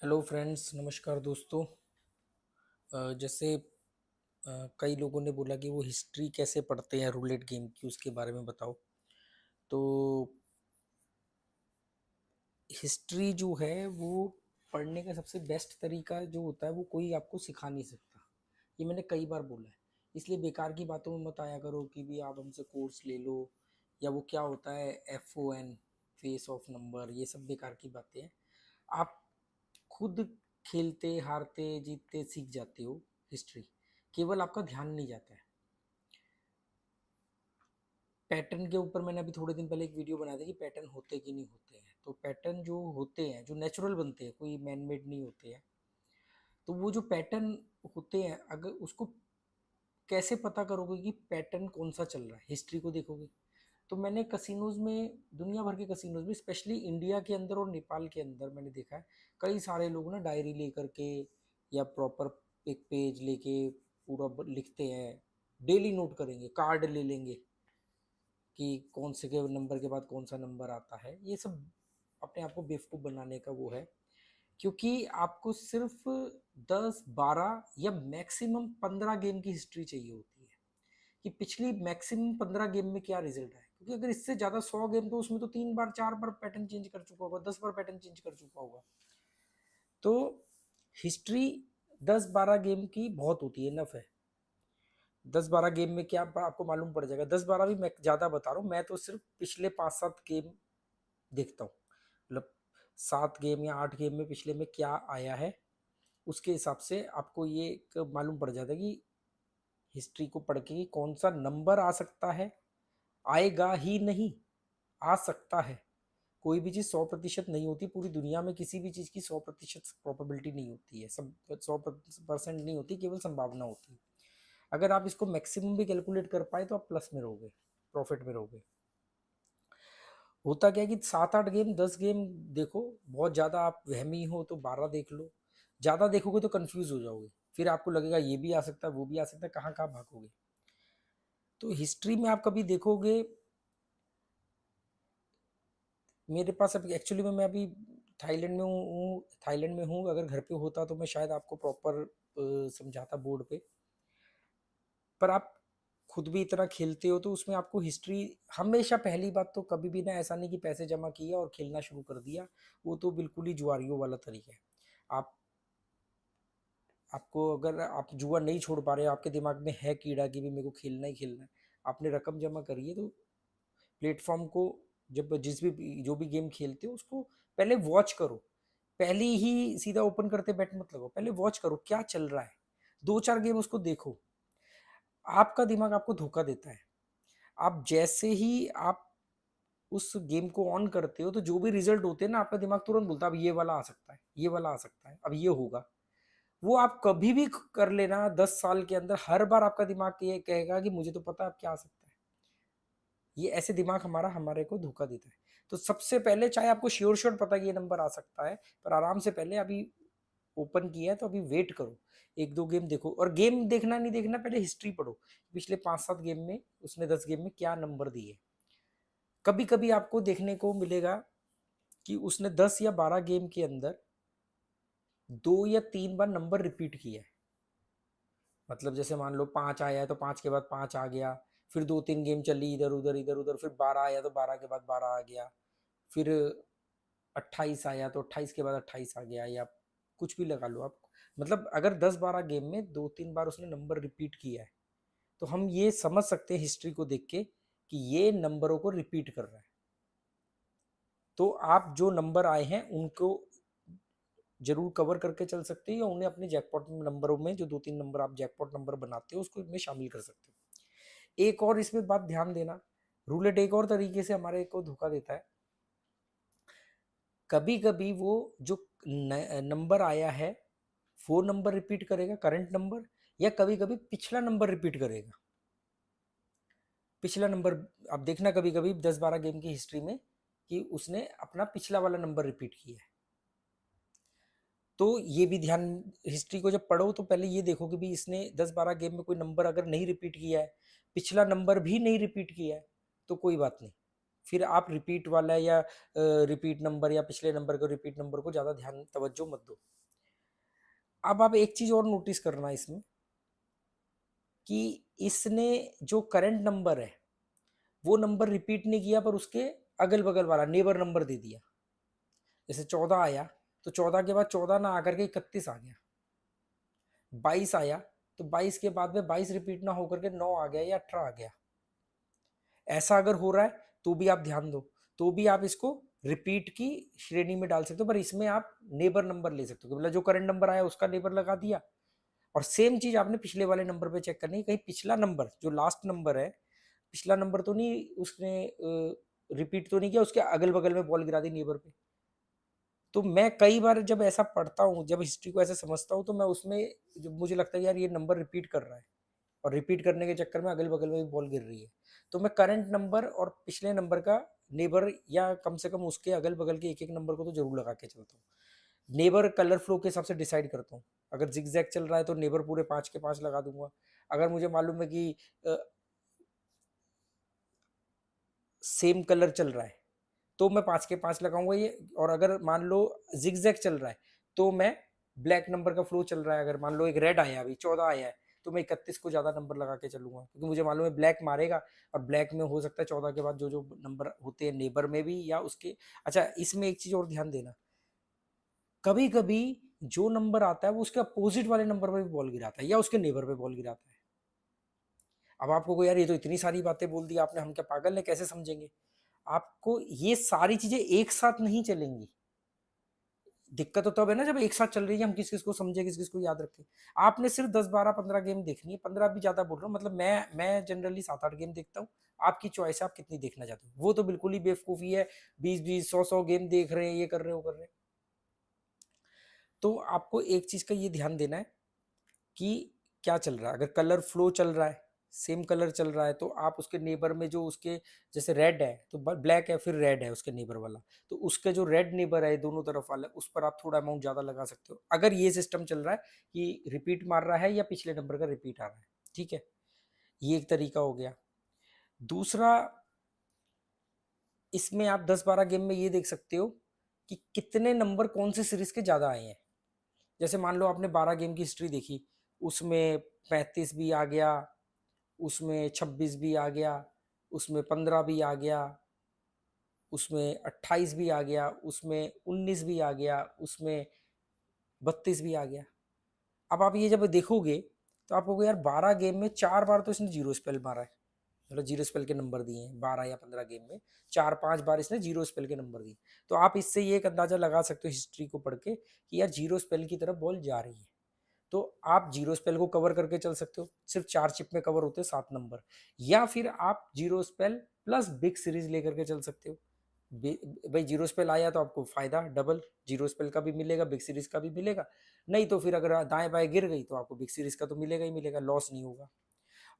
Hello friends, नमस्कार दोस्तों। जैसे कई लोगों ने बोला कि वो हिस्ट्री कैसे पढ़ते हैं रूलेट गेम की, उसके बारे में बताओ। तो हिस्ट्री जो है वो पढ़ने का सबसे बेस्ट तरीका जो होता है वो कोई आपको सिखा नहीं सकता। ये मैंने कई बार बोला है। इसलिए बेकार की बातों में मत आया करो कि भी आप हमसे कोर्स ले लो, या वो क्या होता है FON, फेस ऑफ नंबर, ये सब बेकार की बातें हैं। आप खुद खेलते हारते जीतते सीख जाते हो हिस्ट्री। केवल आपका ध्यान नहीं जाता है। पैटर्न के ऊपर मैंने अभी थोड़े दिन पहले एक वीडियो बनाया था कि पैटर्न होते कि नहीं होते हैं। तो पैटर्न जो होते हैं, जो नेचुरल बनते हैं, कोई मैन मेड नहीं होते हैं। तो वो जो पैटर्न होते हैं, अगर उसको कैसे पता करोगे कि पैटर्न कौन सा चल रहा है, हिस्ट्री को देखोगे। तो मैंने कसिनोज में, दुनिया भर के कसिनोज में, स्पेशली इंडिया के अंदर और नेपाल के अंदर मैंने देखा है कई सारे लोग ना डायरी लेकर के या प्रॉपर एक पेज लेके पूरा लिखते हैं। डेली नोट करेंगे, कार्ड ले लेंगे कि कौन से के नंबर के बाद कौन सा नंबर आता है। ये सब अपने आप को बेवकूफ़ बनाने का वो है। क्योंकि आपको सिर्फ 10 12 या मैक्सिमम 15 गेम की हिस्ट्री चाहिए होती है कि पिछली मैक्सिमम 15 गेम में क्या रिजल्ट है। क्योंकि अगर इससे ज़्यादा 100 गेम, तो उसमें तो 3 बार 4 बार पैटर्न चेंज कर चुका होगा, 10 बार पैटर्न चेंज कर चुका होगा। तो हिस्ट्री 10 12 गेम की बहुत होती है, नफ है। 10 12 गेम में क्या आपको मालूम पड़ जाएगा। 10 12 भी मैं ज़्यादा बता रहा हूँ, मैं तो सिर्फ पिछले 5 7 गेम देखता हूँ। मतलब 7 गेम या 8 गेम में पिछले में क्या आया है, उसके हिसाब से आपको ये एक मालूम पड़ जाता है कि हिस्ट्री को पढ़ के कौन सा नंबर आ सकता है। आएगा ही नहीं, आ सकता है। कोई भी चीज़ 100% नहीं होती। पूरी दुनिया में किसी भी चीज़ की 100% प्रोबेबिलिटी नहीं होती है। सब 100% नहीं होती, केवल संभावना होती है। अगर आप इसको मैक्सिमम भी कैलकुलेट कर पाए तो आप प्लस में रहोगे, प्रॉफिट में रहोगे। होता क्या है कि 7 8 गेम 10 गेम देखो। बहुत ज़्यादा आप वहमी हो तो 12 देख लो। ज़्यादा देखोगे तो कंफ्यूज हो जाओगे, फिर आपको लगेगा ये भी आ सकता है वो भी आ सकता है, कहाँ कहाँ भागोगे। तो हिस्ट्री में आप कभी देखोगे, मेरे पास अभी एक्चुअली में मैं अभी थाईलैंड में हूँ। थाईलैंड में हूँ। अगर घर पे होता तो मैं शायद आपको प्रॉपर समझाता बोर्ड पे। पर आप खुद भी इतना खेलते हो तो उसमें आपको हिस्ट्री हमेशा, पहली बात तो कभी भी ना ऐसा नहीं कि पैसे जमा किए और खेलना शुरू कर दिया। वो तो बिल्कुल ही जुआरियों वाला तरीका है। आप आपको अगर आप जुआ नहीं छोड़ पा रहे हो, आपके दिमाग में है कीड़ा कि भी मेरे को खेलना ही खेलना है, आपने रकम जमा करी है, तो प्लेटफॉर्म को, जब जिस भी जो भी गेम खेलते हो उसको पहले वॉच करो। पहले ही सीधा ओपन करते बैट मत लगो, पहले वॉच करो क्या चल रहा है। 2 4 गेम उसको देखो। आपका दिमाग आपको धोखा देता है। आप जैसे ही आप उस गेम को ऑन करते हो तो जो भी रिजल्ट होते हैं ना, आपका दिमाग तुरंत बोलता है अब ये वाला आ सकता है, ये वाला आ सकता है, अब ये होगा। वो आप कभी भी कर लेना 10 साल के अंदर, हर बार आपका दिमाग ये कहेगा कि मुझे तो पता है अब क्या आ सकता है। ये ऐसे दिमाग हमारा हमारे को धोखा देता है। तो सबसे पहले, चाहे आपको श्योर श्योर पता है कि ये नंबर आ सकता है, पर आराम से पहले, अभी ओपन किया है तो अभी वेट करो। 1 2 गेम देखो, और गेम देखना नहीं देखना, पहले हिस्ट्री पढ़ो। पिछले 5 7 गेम में उसने 10 गेम में क्या नंबर दिए। कभी कभी आपको देखने को मिलेगा कि उसने 10 या 12 गेम के अंदर 2 या 3 बार नंबर रिपीट किया है। मतलब जैसे मान लो 5 आया है तो 5 के बाद 5 आ गया। फिर 2 3 गेम चली इधर उधर इधर उधर, फिर 12 आया तो 12 के बाद 12 आ गया। फिर 28 आया तो 28 के बाद 28 आ गया, या कुछ भी लगा लो आप। मतलब अगर 10 12 गेम में 2 3 बार उसने नंबर रिपीट किया है, तो हम ये समझ सकते हैं हिस्ट्री को देख के कि ये नंबरों को रिपीट कर रहा है। तो आप जो नंबर आए हैं उनको जरूर कवर करके चल सकते हो, या उन्हें अपने जैकपॉट नंबरों में, जो 2 3 नंबर आप जैकपॉट नंबर बनाते हो, उसको इनमें शामिल कर सकते हो। एक और इसमें बात ध्यान देना, रूलेट एक और तरीके से हमारे को धोखा देता है। कभी कभी वो जो नंबर आया है वो नंबर रिपीट करेगा, करंट नंबर, या कभी कभी पिछला नंबर रिपीट करेगा। पिछला नंबर आप देखना कभी कभी 10 12 गेम की हिस्ट्री में कि उसने अपना पिछला वाला नंबर रिपीट किया है। तो ये भी ध्यान, हिस्ट्री को जब पढ़ो तो पहले ये देखो कि भी इसने 10 12 गेम में कोई नंबर अगर नहीं रिपीट किया है, पिछला नंबर भी नहीं रिपीट किया है, तो कोई बात नहीं। फिर आप रिपीट वाला या रिपीट नंबर या पिछले नंबर को रिपीट नंबर को ज़्यादा ध्यान तवज्जो मत दो। अब आप एक चीज और नोटिस करना इसमें कि इसने जो करंट नंबर है वो नंबर रिपीट नहीं किया, पर उसके अगल बगल वाला नेबर नंबर दे दिया। जैसे 14 आया तो 14 के बाद 14 ना आकर के 31 आ गया। 22 आया तो 22 के बाद में 22 रिपीट ना होकर के 9 आ गया या 18 आ गया। ऐसा अगर हो रहा है तो भी आप ध्यान दो, तो भी आप इसको रिपीट की श्रेणी में डाल सकते हो, पर इसमें आप नेबर नंबर ले सकते हो, मतलब जो करंट नंबर आया उसका नेबर लगा दिया। और सेम चीज आपने पिछले वाले नंबर पे चेक करनी है, कहीं पिछला नंबर जो लास्ट नंबर है, पिछला नंबर तो नहीं उसने रिपीट तो नहीं किया, उसके अगल बगल में बॉल गिरा दी नेबर पे। तो मैं कई बार जब ऐसा पढ़ता हूँ, जब हिस्ट्री को ऐसे समझता हूँ, तो मैं उसमें जब मुझे लगता है यार ये नंबर रिपीट कर रहा है, और रिपीट करने के चक्कर में अगल बगल में भी बॉल गिर रही है, तो मैं करंट नंबर और पिछले नंबर का नेबर या कम से कम उसके अगल बगल के एक एक नंबर को तो जरूर लगा के चलता हूँ। नेबर कलर फ्लो के हिसाब से डिसाइड करता हूँ। अगर जिगजैग चल रहा है तो नेबर पूरे 5 के 5 लगा दूंगा। अगर मुझे मालूम है कि सेम कलर चल रहा है तो मैं 5 के 5 लगाऊंगा ये। और अगर मान लो जिगजैग चल रहा है तो मैं ब्लैक नंबर का फ्लो चल रहा है, अगर मान लो एक रेड आया, अभी 14 आया है, तो मैं 31 को ज्यादा नंबर लगा के चलूंगा, क्योंकि मुझे मालूम है ब्लैक मारेगा, और ब्लैक में हो सकता है 14 के बाद जो जो नंबर होते हैं नेबर में भी या उसके। अच्छा, इसमें एक चीज और ध्यान देना, कभी कभी जो नंबर आता है वो उसके अपोजिट वाले नंबर पर भी बॉल गिराता है या उसके नेबर पे बॉल गिराता है। अब आपको कोई यार ये तो इतनी सारी बातें बोल दी आपने, हम क्या पागल है, कैसे समझेंगे? आपको ये सारी चीजें एक साथ नहीं चलेंगी। दिक्कत तो तब है ना जब एक साथ चल रही है, हम किस किस को समझे, किस किस को याद रखें। आपने सिर्फ 10 12 15 गेम देखनी है, 15 भी ज्यादा बोल रहा हूँ, मतलब मैं जनरली 7 8 गेम देखता हूँ। आपकी चॉइस है आप कितनी देखना चाहते हो, वो तो बिल्कुल ही बेवकूफी है 20 20 100 100 गेम देख रहे हैं, ये कर रहे हैं वो कर रहे हैं। तो आपको एक चीज का ये ध्यान देना है कि क्या चल रहा है। अगर कलर फ्लो चल रहा है, सेम कलर चल रहा है, तो आप उसके नेबर में जो उसके, जैसे रेड है तो ब्लैक है, फिर रेड है उसके नेबर वाला, तो उसके जो रेड नेबर है दोनों तरफ वाला, उस पर आप थोड़ा अमाउंट ज्यादा लगा सकते हो, अगर ये सिस्टम चल रहा है कि रिपीट मार रहा है या पिछले नंबर का रिपीट आ रहा है। ठीक है, ये एक तरीका हो गया। दूसरा, इसमें आप 10 12 गेम में ये देख सकते हो कि कितने नंबर कौन से सीरीज के ज्यादा आए हैं। जैसे मान लो आपने 12 गेम की हिस्ट्री देखी, उसमें 35 भी आ गया, उसमें 26 भी आ गया, उसमें 15 भी आ गया, उसमें 28 भी आ गया, उसमें 19 भी आ गया, उसमें 32 भी आ गया। अब आप ये जब देखोगे तो आप कहोगे यार 12 गेम में 4 बार तो इसने जीरो स्पेल मारा है, मतलब जीरो स्पेल के नंबर दिए हैं 12 या 15 गेम में, 4 5 बार इसने जीरो स्पेल के नंबर दिए। तो आप इससे ये एक अंदाजा लगा सकते हो हिस्ट्री को पढ़ के कि यार जीरो स्पेल की तरफ बॉल जा रही है। तो आप जीरो स्पेल को कवर करके चल सकते हो, सिर्फ 4 चिप में कवर होते हैं 7 नंबर, या फिर आप zero spell plus big series लेकर के चल सकते हो। भाई जीरो स्पेल आया तो आपको फायदा डबल, जीरो स्पेल का भी मिलेगा, बिग सीरीज का भी मिलेगा। नहीं तो फिर अगर दाएं बाएं गिर गई तो आपको बिग सीरीज का तो मिलेगा ही मिलेगा, लॉस नहीं होगा।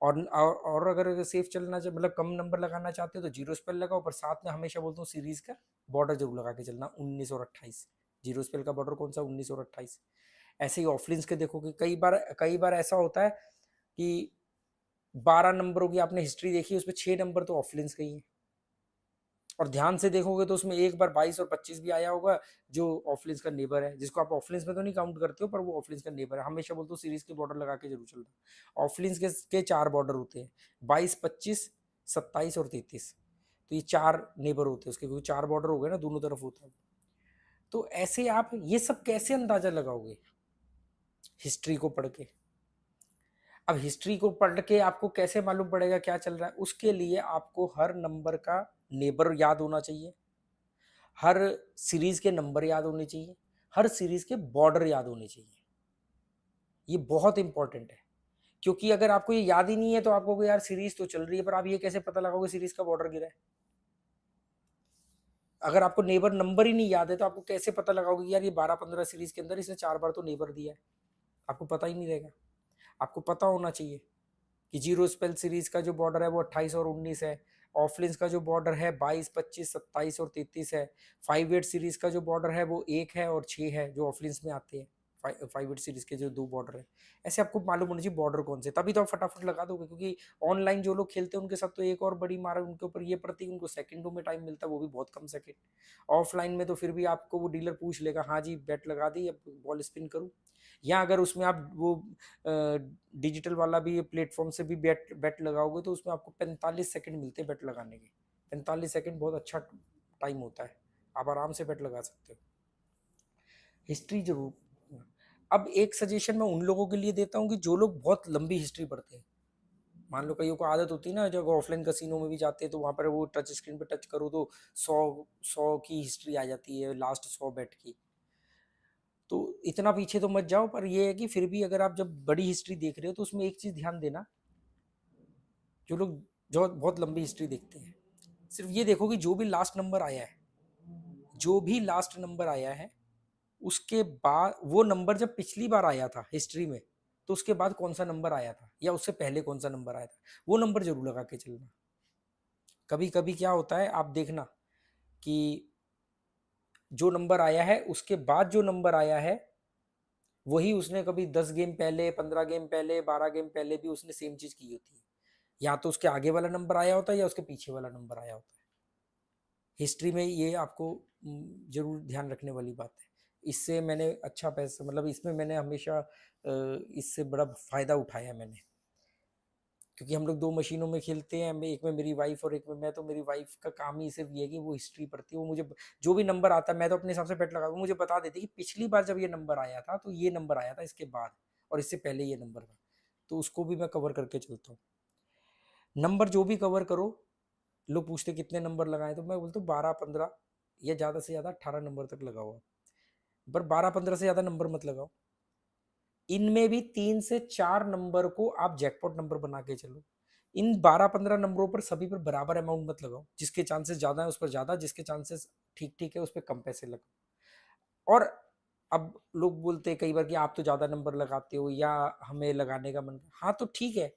और अगर सेफ चलना चाहिए, मतलब कम नंबर लगाना चाहते हो तो जीरो स्पेल लगाओ, पर साथ में हमेशा बोलता हूँ सीरीज का बॉर्डर जरूर लगा के चलना, 19 और 28। जीरो स्पेल का बॉर्डर कौन सा, 19 और 28। ऐसे ही ऑफलाइंस के देखोगे कई बार ऐसा होता है कि 12 नंबरों की आपने हिस्ट्री देखी, उसमें 6 नंबर तो ऑफलाइंस के ही हैं। और ध्यान से देखोगे तो उसमें एक बार 22 और 25 भी आया होगा, जो ऑफलाइंस का नेबर है, जिसको आप ऑफलाइंस में तो नहीं काउंट करते हो, पर वो ऑफलाइंस का नेबर है। हमेशा बोलते हो सीरीज के बॉर्डर लगा के जरूर चलना। ऑफलाइंस के 4 बॉर्डर होते हैं, 22 25 27 और 33। तो ये 4 नेबर होते हैं उसके, क्योंकि 4 बॉर्डर हो गए ना, दोनों तरफ होता है। तो ऐसे आप ये सब कैसे अंदाजा लगाओगे हिस्ट्री को पढ़ के? अब हिस्ट्री को पढ़ के आपको कैसे मालूम पड़ेगा क्या चल रहा है? उसके लिए आपको हर नंबर का नेबर याद होना चाहिए, हर सीरीज के नंबर याद होने चाहिए, हर सीरीज के बॉर्डर याद होने चाहिए। ये बहुत इंपॉर्टेंट है, क्योंकि अगर आपको ये याद ही नहीं है तो आपको यार सीरीज तो चल रही है, पर आप ये कैसे पता लगाओगे सीरीज का बॉर्डर गिरा है? अगर आपको नेबर नंबर ही नहीं याद है तो आपको कैसे पता लगाओगे यार ये 12 15 सीरीज के अंदर इसने 4 बार तो नेबर दिया है? आपको पता ही नहीं रहेगा। आपको पता होना चाहिए कि जीरो स्पेल सीरीज का जो बॉर्डर है वो 28 और 19 है, ऑफलिंस का जो बॉर्डर है 22 25 27 और 33 है, 5 8 सीरीज का जो बॉर्डर है वो 1 है और 6 है जो ऑफलिंस में आते हैं 5-8 सीरीज के जो 2 बॉर्डर है, ऐसे आपको मालूम होना चाहिए बॉर्डर कौन से, तभी तो आप फटाफट लगा दोगे। क्योंकि ऑनलाइन जो लोग खेलते हैं उनके साथ तो एक और बड़ी मार है, उनके ऊपर ये पड़ती है, उनको सेकंडों में टाइम मिलता है, वो भी बहुत कम सेकंड। ऑफलाइन में तो फिर भी आपको वो डीलर पूछ लेगा, हाँ जी बेट लगा दी, अब बॉल स्पिन करूँ। या अगर उसमें आप वो डिजिटल वाला भी प्लेटफॉर्म से भी बेट बेट लगाओगे तो उसमें आपको 45 सेकंड मिलते हैं बेट लगाने के। 45 सेकंड बहुत अच्छा टाइम होता है, आप आराम से बेट लगा सकते हो। हिस्ट्री जरूर। अब एक सजेशन मैं उन लोगों के लिए देता हूँ कि जो लोग बहुत लंबी हिस्ट्री पढ़ते हैं। मान लो कईयों को आदत होती है ना, जब ऑफलाइन कसिनो में भी जाते हैं तो वहाँ पर वो टच स्क्रीन पे टच करो तो 100 की हिस्ट्री आ जाती है, लास्ट 100 बेट की। तो इतना पीछे तो मत जाओ, पर ये है कि फिर भी अगर आप जब बड़ी हिस्ट्री देख रहे हो तो उसमें एक चीज़ ध्यान देना, जो लोग जो बहुत लंबी हिस्ट्री देखते हैं, सिर्फ ये देखो कि जो भी लास्ट नंबर आया है, जो भी लास्ट नंबर आया है, उसके बाद वो नंबर जब पिछली बार आया था हिस्ट्री में, तो उसके बाद कौन सा नंबर आया था या उससे पहले कौन सा नंबर आया था, वो नंबर जरूर लगा के चलना। कभी कभी क्या होता है आप देखना कि जो नंबर आया है उसके बाद जो नंबर आया है वही उसने कभी 10 गेम पहले, 15 गेम पहले, 12 गेम पहले भी उसने सेम चीज की होती है। या तो उसके आगे वाला नंबर आया होता है या उसके पीछे वाला नंबर आया होता है। हिस्ट्री में ये आपको जरूर ध्यान रखने वाली बात है। इससे मैंने अच्छा पैसा, मतलब इसमें मैंने हमेशा इससे बड़ा फायदा उठाया है मैंने। क्योंकि हम लोग 2 मशीनों में खेलते हैं, एक में मेरी वाइफ और एक में मैं, तो मेरी वाइफ का काम ही सिर्फ ये है कि वो हिस्ट्री पढ़ती है। वो मुझे जो भी नंबर आता है मैं तो अपने हिसाब से बेट लगा, वो मुझे बता देती है कि पिछली बार जब ये नंबर आया था तो ये नंबर आया था इसके बाद, और इससे पहले ये नंबर था। तो उसको भी मैं कवर करके चलता हूँ। नंबर जो भी कवर करो, लोग पूछते कितने नंबर लगाए, तो मैं बोलता हूँ 12-15 या ज़्यादा से ज़्यादा 18 नंबर तक लगाओ आप। पर 12-15 से ज़्यादा नंबर मत लगाओ। इनमें भी 3 से 4 नंबर को आप जैकपॉट नंबर बना के चलो। इन 12-15 नंबरों पर सभी पर बराबर अमाउंट मत लगाओ। जिसके चांसेस ज़्यादा है उस पर ज़्यादा, जिसके चांसेस ठीक-ठीक है उस पर कम पैसे लगाओ। और अब लोग बोलते हैं कई बार कि आप तो ज़्यादा नंबर लगाते हो या हमें लगाने का मन, हाँ तो ठीक है।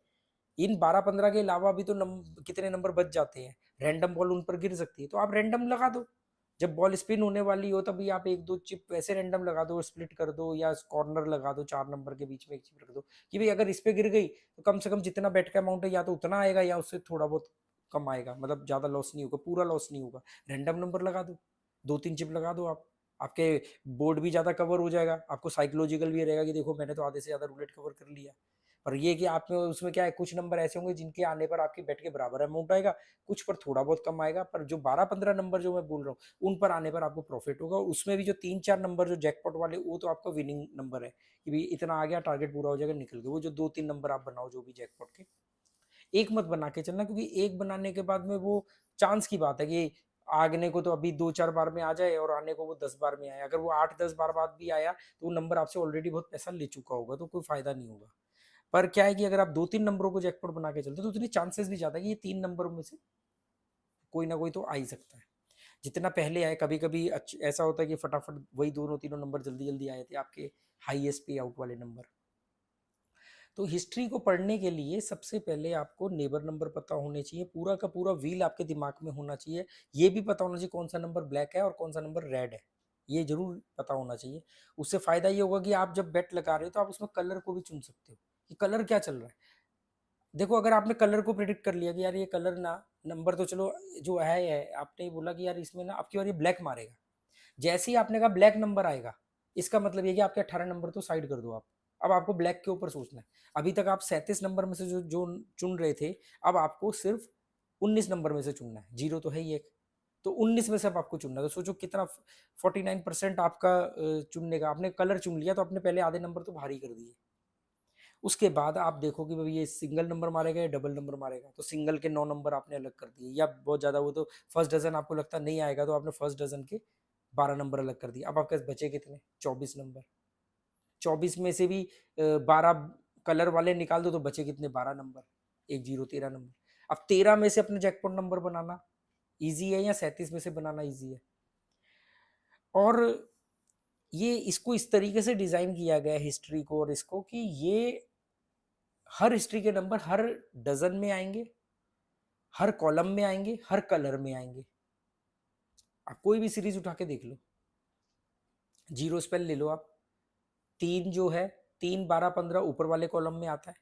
इन 12-15 के अलावा भी तो कितने नंबर बच जाते हैं। रैंडम बॉल उन पर गिर सकती है तो आप रैंडम लगा दो। जब बॉल स्पिन होने वाली हो तभी आप 1-2 चिप ऐसे रैंडम लगा दो, स्प्लिट कर दो या कॉर्नर लगा दो, 4 नंबर के बीच में एक चिप रख दो कि भाई अगर इस पे गिर गई तो कम से कम जितना बेट का अमाउंट है या तो उतना आएगा या उससे थोड़ा बहुत कम आएगा, मतलब ज्यादा लॉस नहीं होगा, पूरा लॉस नहीं होगा। रैंडम नंबर लगा दो, 2-3 चिप लगा दो आप, आपके बोर्ड भी ज्यादा कवर हो जाएगा, आपको साइकोलॉजिकल भी रहेगा कि देखो मैंने तो आधे से ज्यादा रूलेट कवर कर लिया। और ये कि आप में उसमें क्या है, कुछ नंबर ऐसे होंगे जिनके आने पर आपकी बेट के बराबर अमाउंट आएगा, कुछ पर थोड़ा बहुत कम आएगा, पर जो 12-15 नंबर जो मैं बोल रहा हूँ उन पर आने पर आपको प्रॉफिट होगा। उसमें भी जो 3-4 नंबर जो जैकपॉट वाले, वो तो आपका विनिंग नंबर है कि भाई इतना आ गया, टारगेट पूरा हो जाएगा, निकल गया। वो जो 2-3 नंबर आप बनाओ जो भी जैकपॉट के, एक मत बना के चलना, क्योंकि एक बनाने के बाद में वो चांस की बात है कि आगने को तो अभी 2-4 बार में आ जाए और आने को वो 10 बार में आए। अगर वो 8-10 बार बाद भी आया तो वो नंबर आपसे ऑलरेडी बहुत पैसा ले चुका होगा, तो कोई फायदा नहीं होगा। पर क्या है कि अगर आप 2-3 नंबरों को जैकपॉट बना के चलते हो तो उतनी चांसेस भी ज्यादा है कि ये 3 नंबरों में से कोई ना कोई तो आ ही सकता है। जितना पहले आए, कभी कभी ऐसा होता है कि फटाफट वही दोनों तीनों नंबर जल्दी जल्दी आए थे आपके हाईएस्ट पे आउट वाले नंबर। तो हिस्ट्री को पढ़ने के लिए सबसे पहले आपको नेबर नंबर पता होने चाहिए, पूरा का पूरा व्हील आपके दिमाग में होना चाहिए। ये भी पता होना चाहिए कौन सा नंबर ब्लैक है और कौन सा नंबर रेड है, ये जरूर पता होना चाहिए। उससे फायदा ये होगा कि आप जब बेट लगा रहे हो तो आप उसमें कलर को भी चुन सकते हो कि कलर क्या चल रहा है। देखो अगर आपने कलर को प्रिडिक्ट कर लिया कि यार ये कलर ना, नंबर तो चलो जो है आपने ये बोला कि यार इसमें ना आपकी बार ये ब्लैक मारेगा, जैसे ही आपने कहा ब्लैक नंबर आएगा, इसका मतलब ये कि आपके 18 नंबर तो साइड कर दो आप। अब आपको ब्लैक के ऊपर सोचना है। अभी तक आप 37 नंबर में से जो जो चुन रहे थे, अब आपको सिर्फ 19 नंबर में से चुनना है, जीरो तो है ही एक, तो 19 में से अब आपको चुनना है। तो सोचो कितना 49% आपका चुनने का, आपने कलर चुन लिया तो आपने पहले आधे नंबर तो भारी कर दिए। उसके बाद आप देखो कि भाई ये सिंगल नंबर मारेगा या डबल नंबर मारेगा, तो सिंगल के 9 नंबर आपने अलग कर दिए, या बहुत ज्यादा वो तो फर्स्ट डजन आपको लगता नहीं आएगा तो आपने फर्स्ट डजन के 12 नंबर अलग कर दिए। अब आपके पास बचे कितने, 24 नंबर। 24 में से भी 12 कलर वाले निकाल दो तो बचे कितने, 12 नंबर, एक जीरो, 13 नंबर। अब 13 में से अपने जैकपॉट नंबर बनाना इजी है या 37 में से बनाना इजी है। और ये इसको इस तरीके से डिजाइन किया गया है हिस्ट्री को और इसको, कि ये हर हिस्ट्री के नंबर हर डजन में आएंगे, हर कॉलम में आएंगे, हर कलर में आएंगे। आप कोई भी सीरीज उठा के देख लो, जीरो स्पेल ले लो आप, 3 जो है, 3, 12, 15 ऊपर वाले कॉलम में आता है,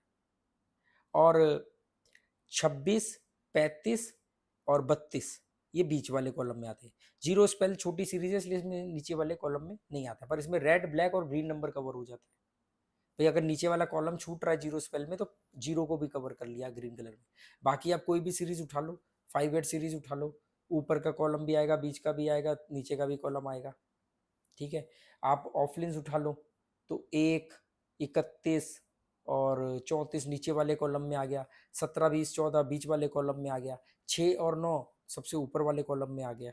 और 26, 35 और 32 ये बीच वाले कॉलम में आते हैं। जीरो स्पेल छोटी सीरीज है इसलिए इसमें नीचे वाले कॉलम में नहीं आता, पर इसमें रेड, ब्लैक और ग्रीन नंबर कवर हो जाता है। भाई अगर नीचे वाला कॉलम छूट रहा है जीरो स्पेल में तो जीरो को भी कवर कर लिया ग्रीन कलर में। बाकी आप कोई भी सीरीज उठा लो, 5-8 सीरीज उठा लो, ऊपर का कॉलम भी आएगा, बीच का भी आएगा, नीचे का भी कॉलम आएगा, ठीक है। आप ऑफलिन्स उठा लो तो 1, 31 और 34 नीचे वाले कॉलम में आ गया, 17, 20, 14 बीच वाले कॉलम में आ गया, 6 और 9 सबसे ऊपर वाले कॉलम में आ गया।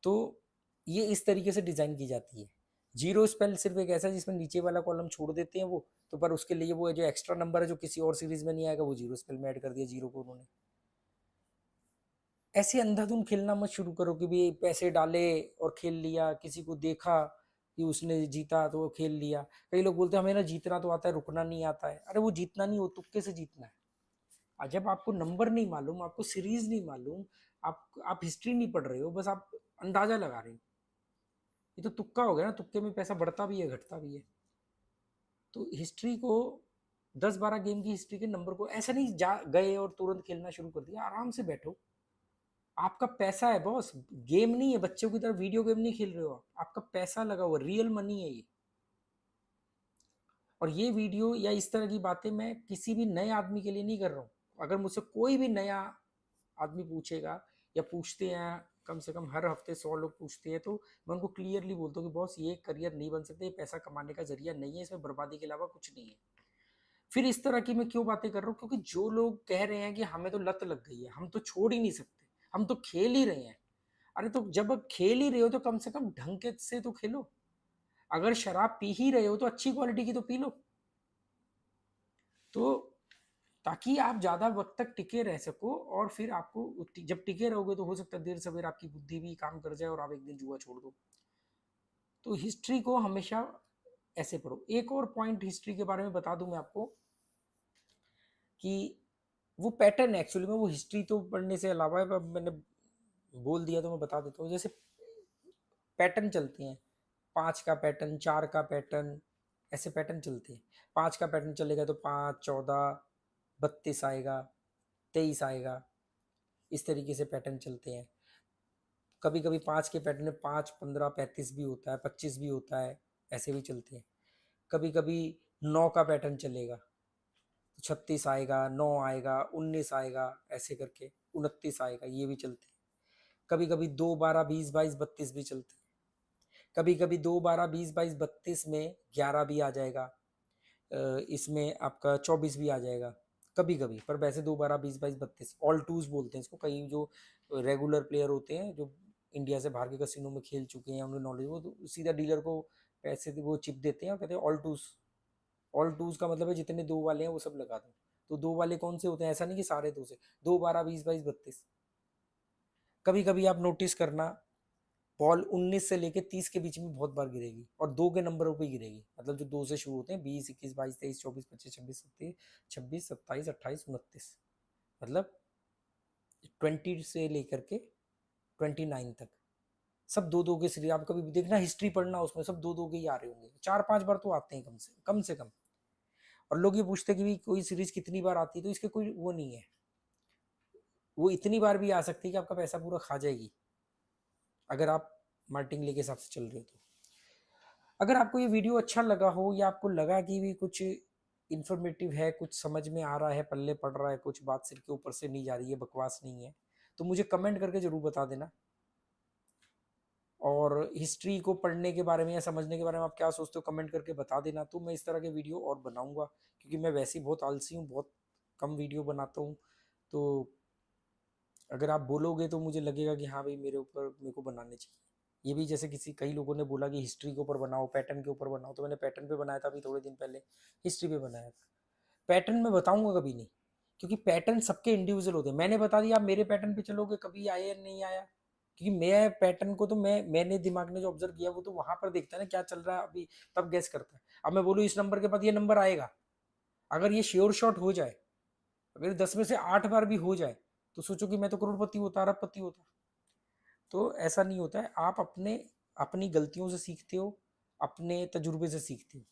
तो ये इस तरीके से डिजाइन की जाती है। जीरो स्पेल सिर्फ एक ऐसा है जिसमें नीचे वाला कॉलम छोड़ देते हैं वो, तो पर उसके लिए वो जो एक्स्ट्रा नंबर है जो किसी और सीरीज में नहीं आएगा वो जीरो स्पेल में ऐड कर दिया, जीरो को उन्होंने। ऐसे अंधाधुन खेलना मत शुरू करो कि भी पैसे डाले और खेल लिया, किसी को देखा कि उसने जीता तो वो खेल लिया। कई लोग बोलते हैं हमें ना जीतना तो आता है, रुकना नहीं आता है। अरे वो जीतना नहीं, वो तुक्के से जीतना है। और जब आपको नंबर नहीं मालूम, आपको सीरीज नहीं मालूम, आप हिस्ट्री नहीं पढ़ रहे हो, बस आप अंदाजा लगा रहे हो, ये तो तुक्का हो गया ना। तुक्के में पैसा बढ़ता भी है घटता भी है। तो हिस्ट्री को 10-12 गेम की हिस्ट्री के नंबर को ऐसा नहीं जा गए और तुरंत खेलना शुरू कर दिया। आराम से बैठो, आपका पैसा है बॉस, गेम नहीं है, बच्चों की तरह वीडियो गेम नहीं खेल रहे हो आप, आपका पैसा लगा हुआ, रियल मनी है ये। और ये वीडियो या इस तरह की बातें मैं किसी भी नए आदमी के लिए नहीं कर रहा हूँ। अगर मुझसे कोई भी नया आदमी पूछेगा या पूछते हैं, कम से कम हर हफ्ते 100 लोग पूछते हैं, तो मैं उनको क्लियरली बोलता हूँ कि बॉस ये करियर नहीं बन सकते, ये पैसा कमाने का जरिया नहीं है, इसमें बर्बादी के अलावा कुछ नहीं है। फिर इस तरह की मैं क्यों बातें कर रहा हूँ, क्योंकि जो लोग कह रहे हैं कि हमें तो लत लग गई है, हम तो छोड़ ही नहीं सकते, हम तो खेल ही रहे हैं। अरे तो जब खेल ही रहे हो तो कम से कम ढंग के से तो खेलो। अगर शराब पी ही रहे हो तो अच्छी क्वालिटी की तो पी लो, तो ताकि आप ज्यादा वक्त तक टिके रह सको। और फिर आपको जब टिके रहोगे तो हो सकता है देर सवेर आपकी बुद्धि भी काम कर जाए और आप एक दिन जुआ छोड़ दो। तो हिस्ट्री को हमेशा ऐसे पढ़ो। एक और पॉइंट हिस्ट्री के बारे में बता दूं मैं आपको कि वो पैटर्न एक्चुअली में, वो हिस्ट्री तो पढ़ने से अलावा है, मैंने बोल दिया तो मैं बता देता हूँ। जैसे पैटर्न चलते हैं, 5 का पैटर्न, 4 का पैटर्न, ऐसे पैटर्न चलते हैं। 5 का पैटर्न चलेगा तो 5, 14, 32 आएगा, 23 आएगा, इस तरीके से पैटर्न चलते हैं। कभी कभी 5 के पैटर्न में 5, 15, 35 भी होता है, 25 भी होता है, ऐसे भी चलते हैं। कभी कभी 9 का पैटर्न चलेगा तो 36 आएगा, 9 आएगा, 19 आएगा, ऐसे करके 29 आएगा, ये भी चलते हैं। कभी कभी 2, 12, 20, 22, 32 भी चलते हैं। कभी कभी 2, 12, 20, 22, 32 में 11 भी आ जाएगा, इसमें आपका 24 भी आ जाएगा कभी कभी। पर वैसे 2, 12, 20, 22, 32 ऑल टूज बोलते हैं इसको। कई जो रेगुलर प्लेयर होते हैं जो इंडिया से बाहर के कसिनो में खेल चुके हैं, उन्हें नॉलेज, वो तो सीधा डीलर को पैसे वो चिप देते हैं और कहते हैं ऑल टूज। ऑल टूज का मतलब है जितने दो वाले हैं वो सब लगा दो। तो दो वाले कौन से होते हैं, ऐसा नहीं कि सारे दो से, 2, 12, 20, 22, 32। कभी कभी आप नोटिस करना, बॉल 19 से लेके 30 के बीच में बहुत बार गिरेगी और 2 के नंबरों पे गिरेगी। मतलब जो 2 से शुरू होते हैं, 20, 21, 22, 23, 24, 25, 26, 27, 27, 28, 29, मतलब 20 से लेकर के 29 तक सब 2-2 के सीरीज। आप कभी भी देखना, हिस्ट्री पढ़ना, उसमें सब 2-2 के ही आ रहे होंगे, 4-5 बार तो आते हैं कम से कम। और लोग ये पूछते हैं कि भी कोई सीरीज कितनी बार आती है, तो इसके कोई वो नहीं है। वो इतनी बार भी आ सकती है कि आपका पैसा पूरा खा जाएगी अगर आप मार्टिंगले के हिसाब से चल रहे हो तो। अगर आपको ये वीडियो अच्छा लगा हो या आपको लगा कि भी कुछ इन्फॉर्मेटिव है, कुछ समझ में आ रहा है, पल्ले पड़ रहा है, कुछ बात सिर के ऊपर से नहीं जा रही है, बकवास नहीं है, तो मुझे कमेंट करके ज़रूर बता देना। और हिस्ट्री को पढ़ने के बारे में या समझने के बारे में आप क्या सोचते हो, कमेंट करके बता देना। तो मैं इस तरह के वीडियो और बनाऊंगा, क्योंकि मैं वैसे ही बहुत आलसी हूँ, बहुत कम वीडियो बनाता हूँ। तो अगर आप बोलोगे तो मुझे लगेगा कि हाँ भाई मेरे को बनाने चाहिए। ये भी जैसे कई लोगों ने बोला कि हिस्ट्री के ऊपर बनाओ, पैटर्न के ऊपर बनाओ, तो मैंने पैटर्न पे बनाया था अभी थोड़े दिन पहले, हिस्ट्री पे बनाया था। पैटर्न में बताऊंगा कभी नहीं, क्योंकि पैटर्न सबके इंडिविजुअल होते हैं। मैंने बता दिया, आप मेरे पैटर्न पे चलोगे, कभी आया या नहीं आया, क्योंकि मैं पैटर्न को तो मैंने दिमाग ने जो ऑब्जर्व किया वो तो वहां पर देखता है ना क्या चल रहा है अभी, तब गैस करता है। अब मैं बोलूँ इस नंबर के बाद ये नंबर आएगा, अगर ये श्योर शॉट हो जाए, अगर 10 में से 8 बार भी हो जाए, तो सोचो कि मैं तो करोड़पति होता, अरबपति होता। तो ऐसा नहीं होता है। आप अपनी गलतियों से सीखते हो, अपने तजुर्बे से सीखती हूँ।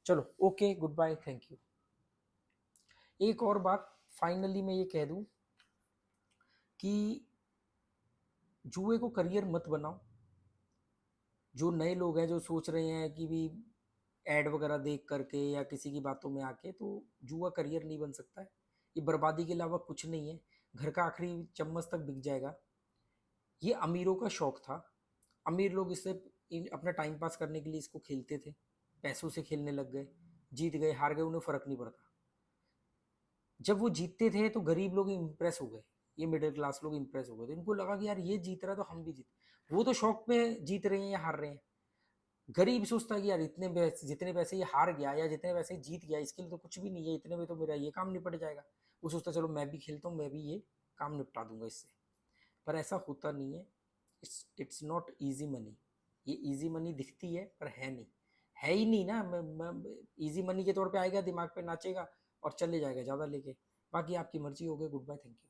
चलो okay, good bye, thank you. एक और बात फाइनली मैं ये कह दूं कि जुए को करियर मत बनाओ। जो नए लोग हैं जो सोच रहे हैं कि भी ऐड वगैरह देख करके या किसी की बातों में आके, तो जुआ करियर नहीं बन सकता है। ये बर्बादी के अलावा कुछ नहीं है। घर का आखिरी चम्मच तक बिक जाएगा। ये अमीरों का शौक था। अमीर लोग इससे अपना टाइम पास करने के लिए इसको खेलते थे, पैसों से खेलने लग गए, जीत गए हार गए उन्हें फ़र्क नहीं पड़ता। जब वो जीतते थे तो गरीब लोग इम्प्रेस हो गए, ये मिडिल क्लास लोग इम्प्रेस हो गए, तो इनको लगा कि यार ये जीत रहा है तो हम भी जीत। वो तो शौक में जीत रहे हैं या हार रहे हैं। गरीब सोचता है कि यार इतने पैसे, जितने पैसे ये हार गया या जितने पैसे ये जीत गया, इसके लिए तो कुछ भी नहीं है, इतने में तो मेरा ये काम निपट जाएगा। वो सोचता है चलो मैं भी खेलता हूँ, मैं भी ये काम निपटा दूंगा इससे। पर ऐसा होता नहीं है। It's not easy money. ये ईजी मनी दिखती है पर है नहीं। है ही नहीं ना। ईजी मनी के तौर पे आएगा, दिमाग पे नाचेगा और चले जाएगा ज़्यादा लेके। बाकी आपकी मर्जी हो गई। Good bye, thank you.